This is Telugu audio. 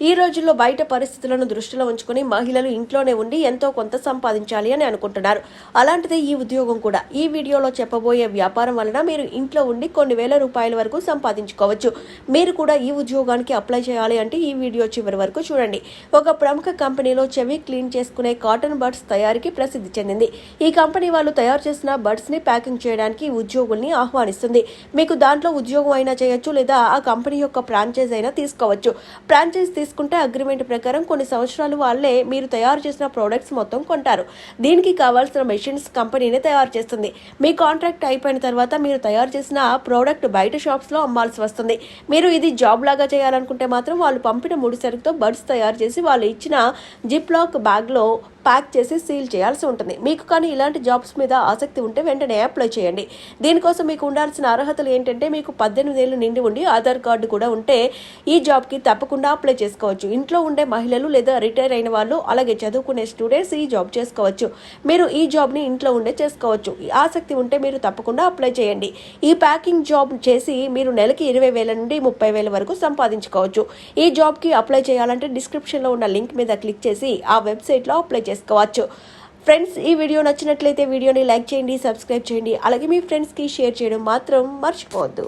ఈ రోజుల్లో బయట పరిస్థితులను దృష్టిలో ఉంచుకుని మహిళలు ఇంట్లోనే ఉండి ఎంతో కొంత సంపాదించాలి అని అనుకుంటున్నారు. అలాంటిదే ఈ ఉద్యోగం కూడా. ఈ వీడియోలో చెప్పబోయే వ్యాపారం వలన మీరు ఇంట్లో ఉండి కొన్ని వేల రూపాయల వరకు సంపాదించుకోవచ్చు. మీరు కూడా ఈ ఉద్యోగానికి అప్లై చేయాలి అంటే ఈ వీడియో చివరి వరకు చూడండి. ఒక ప్రముఖ కంపెనీలో చెవి క్లీన్ చేసుకునే కాటన్ బడ్స్ తయారీకి ప్రసిద్ధి చెందింది. ఈ కంపెనీ వాళ్ళు తయారు చేసిన బడ్స్ ని ప్యాకింగ్ చేయడానికి ఉద్యోగుల్ని ఆహ్వానిస్తుంది. మీకు దాంట్లో ఉద్యోగం అయినా చేయొచ్చు, లేదా ఆ కంపెనీ యొక్క ఫ్రాంచైజ్ అయినా తీసుకోవచ్చు. ఫ్రాంచైజ్ తీసుకుంటే అగ్రిమెంట్ ప్రకారం కొన్ని సంవత్సరాలు వాళ్ళే మీరు తయారు చేసిన ప్రోడక్ట్స్ మొత్తం కొంటారు. దీనికి కావాల్సిన మెషిన్స్ కంపెనీనే తయారు చేస్తుంది. మీ కాంట్రాక్ట్ అయిపోయిన తర్వాత మీరు తయారు చేసిన ప్రోడక్ట్ బయట షాప్స్ లో అమ్మాల్సి వస్తుంది. మీరు ఇది జాబ్ లాగా చేయాలనుకుంటే మాత్రం వాళ్ళు పంపిన ముడి సరుకుతో బడ్స్ తయారు చేసి వాళ్ళు ఇచ్చిన జిప్ లాక్ బ్యాగ్ లో ప్యాక్ చేసి సీల్ చేయాల్సి ఉంటుంది. మీకు కానీ ఇలాంటి జాబ్స్ మీద ఆసక్తి ఉంటే వెంటనే అప్లై చేయండి. దీనికోసం మీకు ఉండాల్సిన అర్హతలు ఏంటంటే మీకు 18 ఏళ్ళు నిండి ఉండి ఆధార్ కార్డు కూడా ఉంటే ఈ జాబ్కి తప్పకుండా అప్లై చేసుకోవచ్చు. ఇంట్లో ఉండే మహిళలు లేదా రిటైర్ అయిన వాళ్ళు, అలాగే చదువుకునే స్టూడెంట్స్ ఈ జాబ్ చేసుకోవచ్చు. మీరు ఈ జాబ్ని ఇంట్లో ఉండే చేసుకోవచ్చు. ఆసక్తి ఉంటే మీరు తప్పకుండా అప్లై చేయండి. ఈ ప్యాకింగ్ జాబ్ చేసి మీరు నెలకి 20,000 నుండి 30,000 వరకు సంపాదించుకోవచ్చు. ఈ జాబ్కి అప్లై చేయాలంటే డిస్క్రిప్షన్లో ఉన్న లింక్ మీద క్లిక్ చేసి ఆ వెబ్సైట్లో అప్లై చేసుకోవచ్చు. ఫ్రెండ్స్, ఈ వీడియో నచ్చినట్లయితే వీడియోని లైక్ చేయండి, సబ్స్క్రైబ్ చేయండి, అలాగే మీ ఫ్రెండ్స్కి షేర్ చేయడం మాత్రం మర్చిపోవద్దు.